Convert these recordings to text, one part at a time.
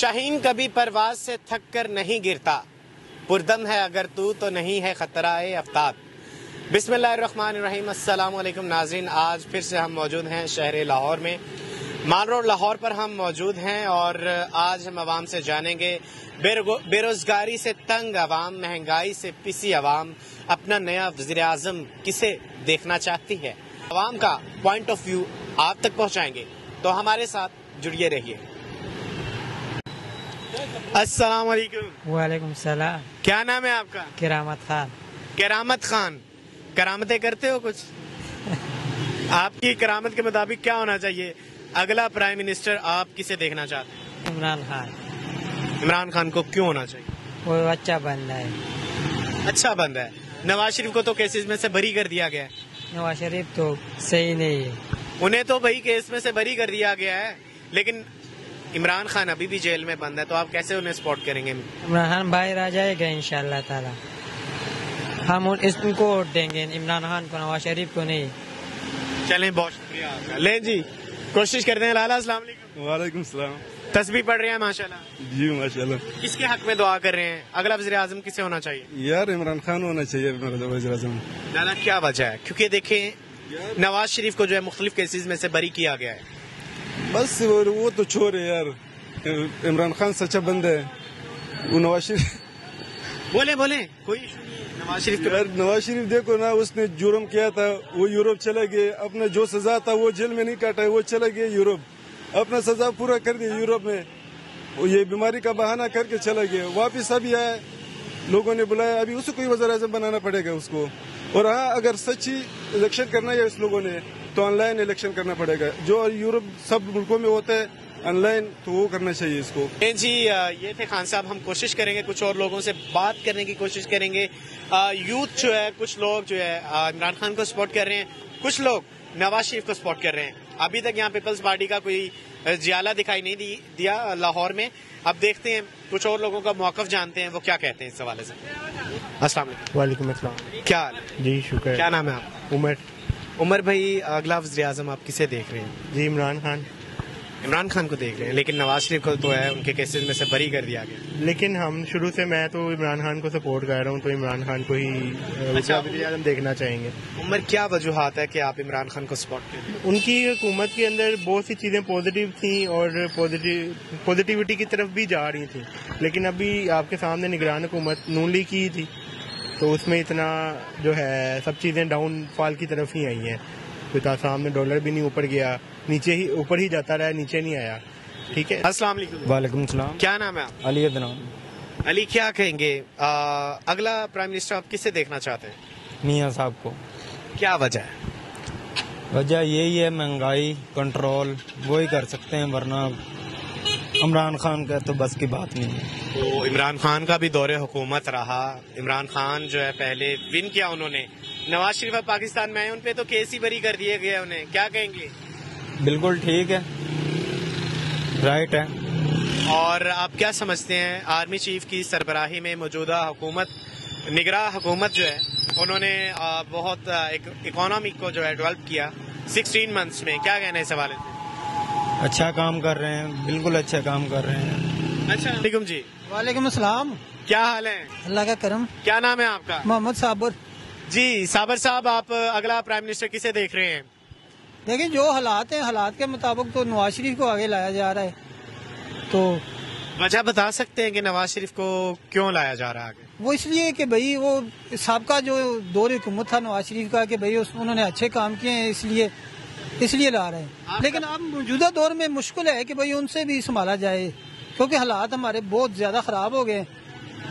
شاہین کبھی پرواز سے تھک کر نہیں گرتا، پردم ہے اگر تو نہیں ہے خطرہ افتاد۔ بسم اللہ الرحمن الرحیم۔ السلام علیکم ناظرین، آج پھر سے ہم موجود ہیں شہر لاہور میں، مال روڈ لاہور پر ہم موجود ہیں، اور آج ہم عوام سے جانیں گے بے روزگاری سے تنگ عوام، مہنگائی سے پسی عوام اپنا نیا وزیر اعظم کسے دیکھنا چاہتی ہے۔ عوام کا پوائنٹ آف ویو آپ تک پہنچائیں گے، تو ہمارے ساتھ جڑیے رہیے۔ السلام علیکم۔ وعلیکم السلام۔ کیا نام ہے آپ کا؟ کرامت خان۔ کرامت خان، کرامتیں کرتے ہو کچھ؟ آپ کی کرامت کے مطابق کیا ہونا چاہیے؟ اگلا پرائم منسٹر آپ کسے دیکھنا چاہتے ہیں؟ عمران خان۔ عمران خان کو کیوں ہونا چاہیے؟ وہ اچھا بندہ ہے۔ اچھا بندہ ہے۔ نواز شریف کو تو کیسز میں سے بری کر دیا گیا ہے۔ نواز شریف تو صحیح نہیں ہے، انہیں تو بھائی کیس میں سے بری کر دیا گیا ہے، لیکن عمران خان ابھی بھی جیل میں بند ہے، تو آپ کیسے انہیں سپورٹ کریں گے؟ عمران خان باہر آ جائے گا انشاءاللہ تعالی، ہم اس کو ووٹ دیں گے، عمران خان کو، نواز شریف کو نہیں۔ چلیں، بہت شکریہ آپ کا۔ لیں جی، کوشش کرتے ہیں۔ لالا السلام علیکم۔ وعلیکم السلام۔ تسبیح پڑھ رہے ہیں ماشاءاللہ؟ جی ماشاءاللہ۔ کس کے حق میں دعا کر رہے ہیں؟ اگلا وزیر اعظم کسے ہونا چاہیے؟ یار عمران خان ہونا چاہیے وزیر اعظم۔ لالا کیا وجہ ہے؟ کیونکہ دیکھیں نواز شریف کو جو ہے مختلف کیسز میں سے بری کیا گیا ہے۔ بس وہ تو چھوڑ ہے یار، عمران خان سچا بندہ ہے، وہ نواز شریف بولیں کوئی ایشو نہیں ہے نواز شریف کے یار نواز شریف دیکھو نا، اس نے جرم کیا تھا، وہ یورپ چلا گئے، اپنا جو سزا تھا وہ جیل میں نہیں کاٹا، وہ چلا گیا یورپ، اپنا سزا پورا کر دیا یورپ میں، وہ یہ بیماری کا بہانہ کر کے چلا گیا، واپس ابھی آیا، لوگوں نے بلایا، ابھی اسے کوئی وزیر اعظم بنانا پڑے گا اس کو۔ اور ہاں، اگر سچی الیکشن کرنا ہے اس لوگوں نے تو آن لائن الیکشن کرنا پڑے گا، جو یورپ سب ملکوں میں ہوتا ہے آن لائن، تو وہ کرنا چاہیے اس کو۔ جی یہ تھے خان صاحب، ہم کوشش کریں گے کچھ اور لوگوں سے بات کرنے کی کوشش کریں گے۔ یوتھ جو ہے، کچھ لوگ جو ہے عمران خان کو سپورٹ کر رہے ہیں، کچھ لوگ نواز شریف کو سپورٹ کر رہے ہیں۔ ابھی تک یہاں پیپلز پارٹی کا کوئی جیالہ دکھائی نہیں دیا لاہور میں۔ اب دیکھتے ہیں، کچھ اور لوگوں کا موقف جانتے ہیں، وہ کیا کہتے ہیں اس حوالے سے۔ السلام علیکم۔ وعلیکم السلام۔ کیا حال ہے؟ جی شکر۔ کیا نام ہے آپ؟ عمر۔ عمر بھائی، اگلا وزیر اعظم آپ کسے دیکھ رہے ہیں؟ جی عمران خان۔ عمران خان کو دیکھ رہے ہیں، لیکن نواز شریف کو تو ہے ان کے کیسز میں سے بری کر دیا گیا۔ لیکن ہم شروع سے، میں تو عمران خان کو سپورٹ کر رہا ہوں، تو عمران خان کو ہی وزیر اعظم دیکھنا چاہیں گے۔ عمر کیا وجوہات ہے کہ آپ عمران خان کو سپورٹ کریں؟ ان کی حکومت کے اندر بہت سی چیزیں پازیٹیو تھیں اور پازیٹیوٹی کی طرف بھی جا رہی تھیں، لیکن ابھی آپ کے سامنے نگران حکومت نون لیگ کی تھی، تو اس میں اتنا جو ہے سب چیزیں ڈاؤن فال کی طرف ہی آئی ہیں۔ سامنے ڈالر بھی نہیں اوپر گیا، نیچے ہی اوپر ہی جاتا رہا، نیچے نہیں آیا۔ ٹھیک ہے۔ السلام علیکم۔ وعلیکم السلام۔ کیا نام ہے آپ؟ علی عدنان۔ علی، کیا کہیں گے اگلا پرائم منسٹر آپ کسے دیکھنا چاہتے ہیں؟ میاں صاحب کو۔ کیا وجہ ہے؟ وجہ یہی ہے مہنگائی کنٹرول، وہی کر سکتے ہیں، ورنہ عمران خان کا تو بس کی بات نہیں ہے۔ تو عمران خان کا بھی دور حکومت رہا، عمران خان جو ہے پہلے ون کیا انہوں نے، نواز شریف اب پاکستان میں آئے، ان پہ تو کیس ہی بری کر دیے گئے انہیں، کیا کہیں گے؟ بالکل ٹھیک ہے، رائٹ ہے۔ اور آپ کیا سمجھتے ہیں آرمی چیف کی سربراہی میں موجودہ حکومت، نگراں حکومت جو ہے، انہوں نے بہت اکانومی کو جو ہے ڈیولپ کیا 16 منتھس میں، کیا کہنا ہے اس حوالے سے؟ اچھا کام کر رہے ہیں، بالکل اچھا کام کر رہے ہیں۔ اچھا، علیکم جی۔ وعلیکم السلام۔ کیا حال ہے؟ اللہ کا کرم۔ کیا نام ہے آپ کا؟ محمد صابر۔ جی صابر صاحب، آپ اگلا پرائم منسٹر کسے دیکھ رہے ہیں؟ دیکھیں جو حالات ہیں، حالات کے مطابق تو نواز شریف کو آگے لایا جا رہا ہے، تو وجہ بتا سکتے ہیں کہ نواز شریف کو کیوں لایا جا رہا ہے؟ وہ اس لیے کہ بھائی وہ سابقہ جو دور حکومت تھا نواز شریف کا، کہ بھائی انہوں نے اچھے کام کیے ہیں، اس لیے لا رہے ہیں۔ لیکن اب موجودہ دور میں مشکل ہے کہ بھائی ان سے بھی سنبھالا جائے، کیونکہ حالات ہمارے بہت زیادہ خراب ہو گئے،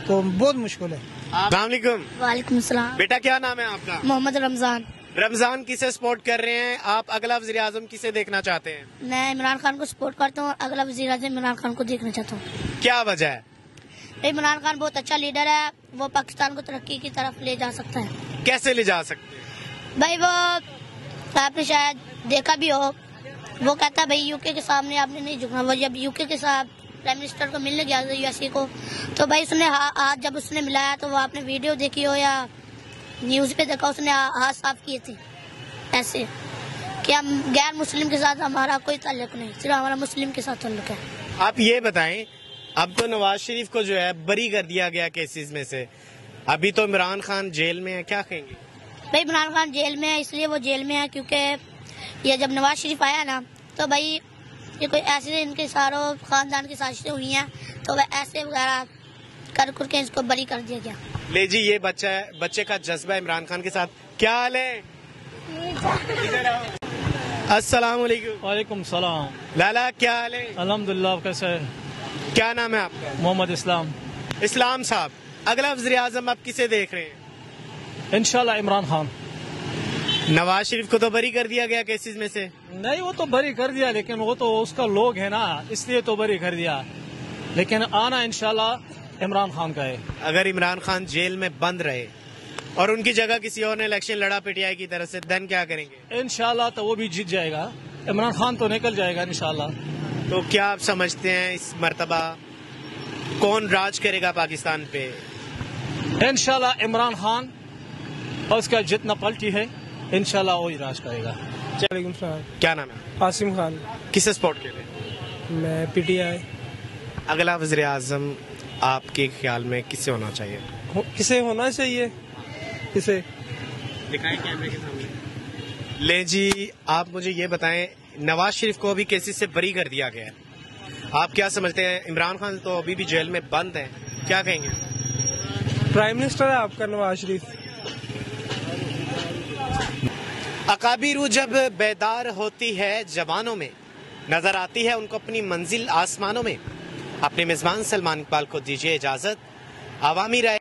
تو بہت مشکل ہے۔ السلام علیکم۔ وعلیکم السلام۔ بیٹا کیا نام ہے آپ کا؟ محمد رمضان۔ رمضان کسے سپورٹ کر رہے ہیں آپ؟ اگلا وزیر اعظم کسے دیکھنا چاہتے ہیں؟ میں عمران خان کو سپورٹ کرتا ہوں اور اگلا وزیر اعظم عمران خان کو دیکھنا چاہتا ہوں۔ کیا وجہ ہے؟ عمران خان بہت اچھا لیڈر ہے، وہ پاکستان کو ترقی کی طرف لے جا سکتا ہے۔ کیسے لے جا سکتے ہیں؟ بھائی وہ آپ نے شاید دیکھا بھی ہو، وہ کہتا ہے بھائی یو کے سامنے آپ نے نہیں جھکنا۔ وہ جب یو کے ساتھ پرائم منسٹر کو ملنے گیا یو ایس کو، تو بھائی اس نے ہاتھ جب اس نے ملایا، تو وہ آپ نے ویڈیو دیکھی ہو یا نیوز پہ دیکھا، اس نے ہاتھ صاف کیے تھے ایسے کہ ہم غیر مسلم کے ساتھ ہمارا کوئی تعلق نہیں، صرف ہمارا مسلم کے ساتھ تعلق ہے۔ آپ یہ بتائیں اب تو نواز شریف کو جو ہے بری کر دیا گیا کیسز میں سے, ابھی تو عمران خان جیل میں ہے, کیا کہیں گے؟ بھائی عمران خان جیل میں ہے, اس لیے وہ جیل میں ہے کیونکہ یہ جب نواز شریف آیا نا تو بھائی یہ کوئی ایسے ان کے ساروں خاندان کی سازشیں ہوئی ہیں, تو وہ ایسے وغیرہ کر کے اس کو بری کر دیا گیا. لے جی, یہ بچہ ہے, بچے کا جذبہ عمران خان کے ساتھ. کیا حال ہے؟ السلام علیکم. وعلیکم السلام. لالا کیا حال ہے؟ الحمدللہ. کیسے ہے؟ کیا نام ہے آپ کا؟ محمد اسلام. اسلام صاحب, اگلا وزیر اعظم آپ کسے دیکھ رہے ہیں؟ انشاءاللہ عمران خان. نواز شریف کو تو بری کر دیا گیا کیسز میں سے. نہیں, وہ تو بری کر دیا, لیکن وہ تو اس کا لوگ ہے نا, اس لیے تو بری کر دیا, لیکن آنا انشاءاللہ عمران خان کا ہے. اگر عمران خان جیل میں بند رہے اور ان کی جگہ کسی اور نے الیکشن لڑا پی ٹی آئی کی طرف سے, دن کیا کریں گے؟ انشاءاللہ تو وہ بھی جیت جائے گا, عمران خان تو نکل جائے گا انشاءاللہ. تو کیا آپ سمجھتے ہیں اس مرتبہ کون راج کرے گا پاکستان پہ؟ انشاءاللہ عمران خان, اور اس کا جتنا پلٹی ہے انشاءاللہ وہی راج کرے گا. وعلیکم السلام. کیا نام ہے؟ قاسم خان. کس سپورٹ کے لیے؟ میں پی ٹی آئی. اگلا وزیر اعظم آپ کے خیال میں کس سے ہونا چاہیے؟ کسے ہونا چاہیے؟ کسے دکھائیں کیمرے کے سامنے. لے جی, آپ مجھے یہ بتائیں, نواز شریف کو ابھی کیسز سے بری کر دیا گیا ہے, آپ کیا سمجھتے ہیں؟ عمران خان تو ابھی بھی جیل میں بند ہیں, کیا کہیں گے؟ پرائم منسٹر ہے آپ کا نواز شریف. اکابر روح جب بیدار ہوتی ہے جوانوں میں, نظر آتی ہے ان کو اپنی منزل آسمانوں میں. اپنے میزبان سلمان اقبال کو دیجیے اجازت. عوامی رائے